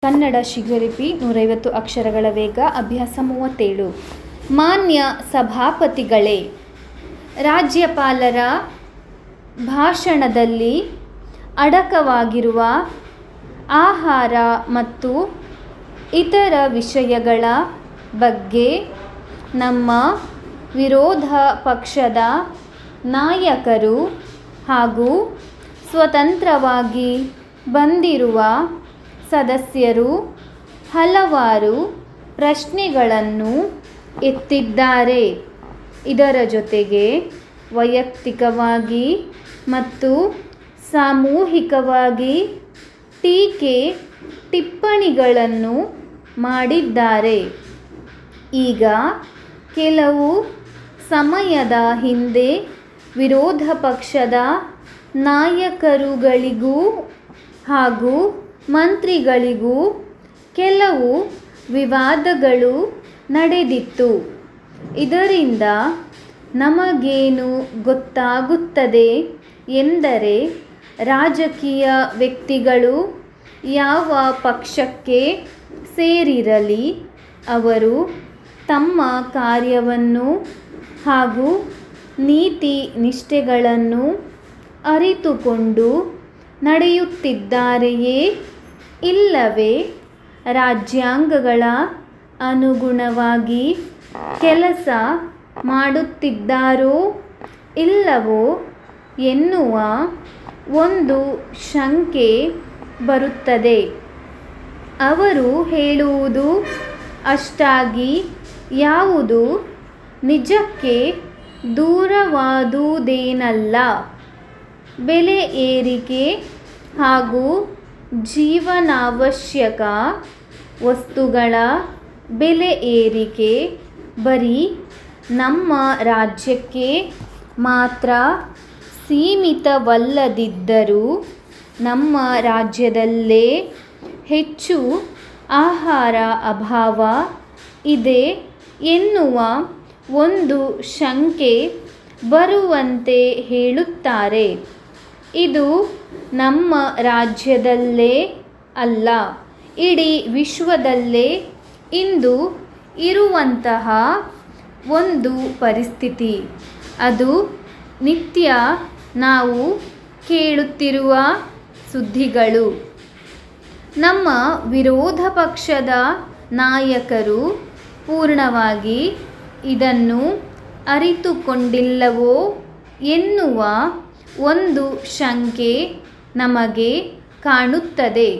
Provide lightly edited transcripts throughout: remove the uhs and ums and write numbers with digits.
ಕನ್ನಡ ಶಿಗರಿಪಿ 150 ಅಕ್ಷರಗಳ ವೇಗ. ಅಭ್ಯಾಸ 37. ಮಾನ್ಯ ಸಭಾಪತಿಗಳೇ, ರಾಜ್ಯಪಾಲರ ಭಾಷಣದಲ್ಲಿ ಅಡಕವಾಗಿರುವ ಆಹಾರ ಮತ್ತು ಇತರ ವಿಷಯಗಳ ಬಗ್ಗೆ ನಮ್ಮ ವಿರೋಧ ಪಕ್ಷದ ನಾಯಕರು ಹಾಗೂ ಸ್ವತಂತ್ರವಾಗಿ ಬಂದಿರುವ ಸದಸ್ಯರು ಹಲವಾರು ಪ್ರಶ್ನೆಗಳನ್ನು ಎತ್ತಿದ್ದಾರೆ. ಇದರ ಜೊತೆಗೆ ವೈಯಕ್ತಿಕವಾಗಿ ಮತ್ತು ಸಾಮೂಹಿಕವಾಗಿ ಟೀಕೆ ಟಿಪ್ಪಣಿಗಳನ್ನು ಮಾಡಿದ್ದಾರೆ. ಈಗ ಕೆಲವು ಸಮಯದ ಹಿಂದೆ ವಿರೋಧ ಪಕ್ಷದ ನಾಯಕರುಗಳಿಗೂ ಹಾಗೂ ಮಂತ್ರಿಗಳಿಗೂ ಕೆಲವು ವಿವಾದಗಳು ನಡೆದಿತ್ತು. ಇದರಿಂದ ನಮಗೇನು ಗೊತ್ತಾಗುತ್ತದೆ ಎಂದರೆ, ರಾಜಕೀಯ ವ್ಯಕ್ತಿಗಳು ಯಾವ ಪಕ್ಷಕ್ಕೆ ಸೇರಿರಲಿ, ಅವರು ತಮ್ಮ ಕಾರ್ಯವನ್ನು ಹಾಗೂ ನೀತಿ ನಿಷ್ಠೆಗಳನ್ನು ಅರಿತುಕೊಂಡು ನಡೆಯುತ್ತಿದ್ದಾರೆಯೇ ಇಲ್ಲವೇ ರಾಜ್ಯಾಂಗಗಳ ಅನುಗುಣವಾಗಿ ಕೆಲಸ ಮಾಡುತ್ತಿದ್ದಾರೋ ಇಲ್ಲವೋ ಎನ್ನುವ ಒಂದು ಶಂಕೆ ಬರುತ್ತದೆ. ಅವರು ಹೇಳುವುದು ಅಷ್ಟಾಗಿ ಯಾವುದು ನಿಜಕ್ಕೆ ದೂರವಾದುದೇನಲ್ಲ. ಬೆಲೆ ಏರಿಕೆ ಹಾಗೂ ಜೀವನಾವಶ್ಯಕ ವಸ್ತುಗಳ ಬೆಲೆ ಏರಿಕೆ ಬರೀ ನಮ್ಮ ರಾಜ್ಯಕ್ಕೆ ಮಾತ್ರ ಸೀಮಿತವಲ್ಲದಿದ್ದರೂ ನಮ್ಮ ರಾಜ್ಯದಲ್ಲೇ ಹೆಚ್ಚು ಆಹಾರ ಅಭಾವ ಇದೆ ಎನ್ನುವ ಒಂದು ಶಂಕೆ ಬರುವಂತೆ ಹೇಳುತ್ತಾರೆ. ಇದು ನಮ್ಮ ರಾಜ್ಯದಲ್ಲೇ ಅಲ್ಲ, ಇಡೀ ವಿಶ್ವದಲ್ಲೇ ಇಂದು ಇರುವಂತಹ ಒಂದು ಪರಿಸ್ಥಿತಿ. ಅದು ನಿತ್ಯ ನಾವು ಕೇಳುತ್ತಿರುವ ಸುದ್ದಿಗಳು. ನಮ್ಮ ವಿರೋಧ ಪಕ್ಷದ ನಾಯಕರು ಪೂರ್ಣವಾಗಿ ಇದನ್ನು ಅರಿತುಕೊಂಡಿಲ್ಲವೋ ಎನ್ನುವ ಒಂದು ಶಂಕೆ ನಮಗೆ ಕಾಣುತ್ತದೆ.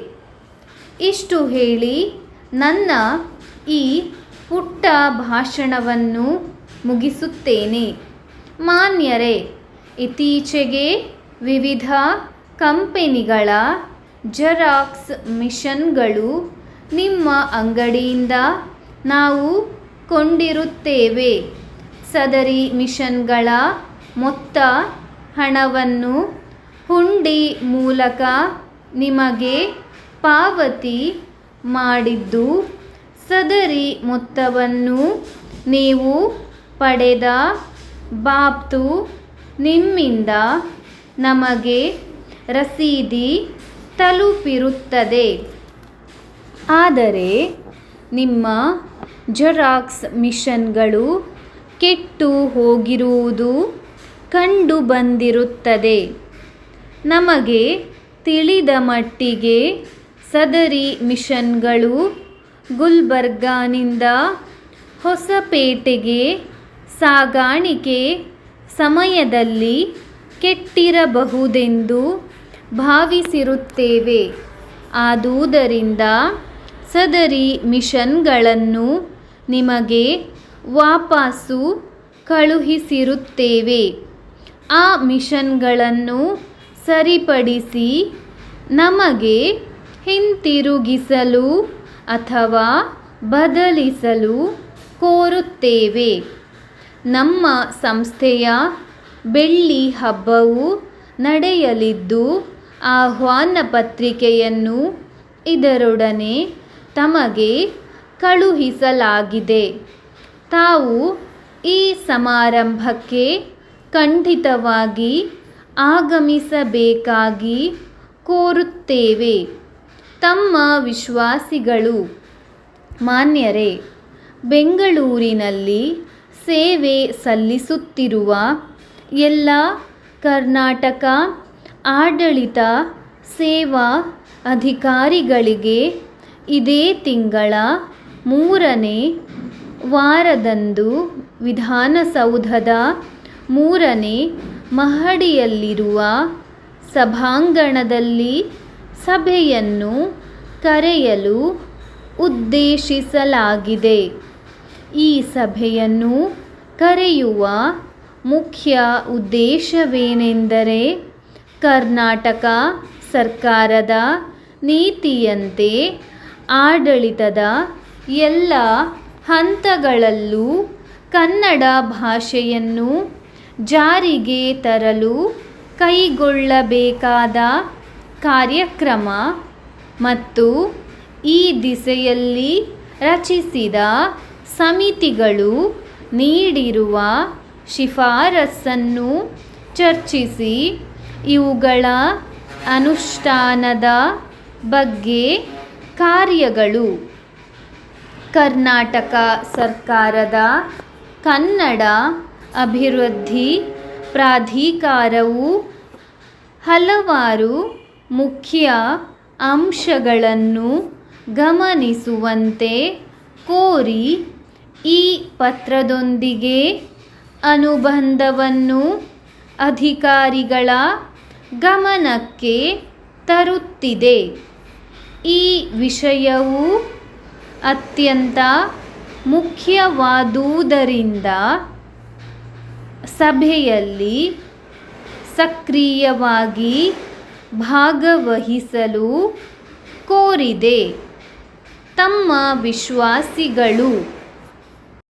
ಇಷ್ಟು ಹೇಳಿ ನನ್ನ ಈ ಪುಟ್ಟ ಭಾಷಣವನ್ನು ಮುಗಿಸುತ್ತೇನೆ. ಮಾನ್ಯರೇ, ಇತ್ತೀಚೆಗೆ ವಿವಿಧ ಕಂಪೆನಿಗಳ ಜೆರಾಕ್ಸ್ ಮಿಷನ್ಗಳು ನಿಮ್ಮ ಅಂಗಡಿಯಿಂದ ನಾವು ಕೊಂಡಿರುತ್ತೇವೆ. ಸದರಿ ಮಿಷನ್ಗಳ ಮೊತ್ತ ಹಣವನ್ನು ಹುಂಡಿ ಮೂಲಕ ನಿಮಗೆ ಪಾವತಿ ಮಾಡಿದ್ದು, ಸದರಿ ಮೊತ್ತವನ್ನು ನೀವು ಪಡೆದ ಬಾಬ್ತು ನಿಮ್ಮಿಂದ ನಮಗೆ ರಸೀದಿ ತಲುಪಿರುತ್ತದೆ. ಆದರೆ ನಿಮ್ಮ ಜೆರಾಕ್ಸ್ ಮಿಷನ್ಗಳು ಕೆಟ್ಟು ಹೋಗಿರುವುದು ಕಂಡುಬಂದಿರುತ್ತದೆ. ನಮಗೆ ತಿಳಿದ ಮಟ್ಟಿಗೆ ಸದರಿ ಮಿಷನ್ಗಳು ಗುಲ್ಬರ್ಗಾನಿಂದ ಹೊಸಪೇಟೆಗೆ ಸಾಗಾಣಿಕೆ ಸಮಯದಲ್ಲಿ ಕೆಟ್ಟಿರಬಹುದೆಂದು ಭಾವಿಸಿರುತ್ತೇವೆ. ಆದುದರಿಂದ ಸದರಿ ಮಿಷನ್ಗಳನ್ನು ನಿಮಗೆ ವಾಪಸ್ಸು ಕಳುಹಿಸಿರುತ್ತೇವೆ. ಆ ಮಿಷನ್ಗಳನ್ನು ಸರಿಪಡಿಸಿ ನಮಗೆ ಹಿಂತಿರುಗಿಸಲು ಅಥವಾ ಬದಲಿಸಲು ಕೋರುತ್ತೇವೆ. ನಮ್ಮ ಸಂಸ್ಥೆಯ ಬೆಳ್ಳಿ ಹಬ್ಬವು ನಡೆಯಲಿದ್ದು, ಆಹ್ವಾನ ಪತ್ರಿಕೆಯನ್ನು ಇದರೊಡನೆ ತಮಗೆ ಕಳುಹಿಸಲಾಗಿದೆ. ತಾವು ಈ ಸಮಾರಂಭಕ್ಕೆ ಖಂಡಿತವಾಗಿ ಆಗಮಿಸಬೇಕಾಗಿ ಕೋರುತ್ತೇವೆ. ತಮ್ಮ ವಿಶ್ವಾಸಿಗಳು ಮಾನ್ಯರೇ, ಬೆಂಗಳೂರಿನಲ್ಲಿ ಸೇವೆ ಸಲ್ಲಿಸುತ್ತಿರುವ ಎಲ್ಲ ಕರ್ನಾಟಕ ಆಡಳಿತ ಸೇವಾ ಅಧಿಕಾರಿಗಳಿಗೆ ಇದೇ ತಿಂಗಳ 3ನೇ ವಾರದಂದು ವಿಧಾನಸೌಧದ 3ನೇ ಮಹಡಿಯಲ್ಲಿರುವ ಸಭಾಂಗಣದಲ್ಲಿ ಸಭೆಯನ್ನು ಕರೆಯಲು ಉದ್ದೇಶಿಸಲಾಗಿದೆ. ಈ ಸಭೆಯನ್ನು ಕರೆಯುವ ಮುಖ್ಯ ಉದ್ದೇಶವೇನೆಂದರೆ, ಕರ್ನಾಟಕ ಸರ್ಕಾರದ ನೀತಿಯಂತೆ ಆಡಳಿತದ ಎಲ್ಲ ಹಂತಗಳಲ್ಲೂ ಕನ್ನಡ ಭಾಷೆಯನ್ನು ಜಾರಿಗೆ ತರಲು ಕೈಗೊಳ್ಳಬೇಕಾದ ಕಾರ್ಯಕ್ರಮ ಮತ್ತು ಈ ದಿಸೆಯಲ್ಲಿ ರಚಿಸಿದ ಸಮಿತಿಗಳು ನೀಡಿರುವ ಶಿಫಾರಸನ್ನು ಚರ್ಚಿಸಿ ಇವುಗಳ ಅನುಷ್ಠಾನದ ಬಗ್ಗೆ ಕಾರ್ಯಗಳು ಕರ್ನಾಟಕ ಸರ್ಕಾರದ ಕನ್ನಡ ಅಭಿವೃದ್ಧಿ ಪ್ರಾಧಿಕಾರವು ಹಲವಾರು ಮುಖ್ಯ ಅಂಶಗಳನ್ನು ಗಮನಿಸುವಂತೆ ಕೋರಿ ಈ ಪತ್ರದೊಂದಿಗೆ ಅನುಬಂಧವನ್ನು ಅಧಿಕಾರಿಗಳ ಗಮನಕ್ಕೆ ತರುತ್ತಿದೆ. ಈ ವಿಷಯವು ಅತ್ಯಂತ ಮುಖ್ಯವಾದುದರಿಂದ ಸಭೆಯಲ್ಲಿ ಸಕ್ರಿಯವಾಗಿ ಭಾಗವಹಿಸಲು ಕೋರಿದೆ. ತಮ್ಮ ವಿಶ್ವಾಸಿಗಳು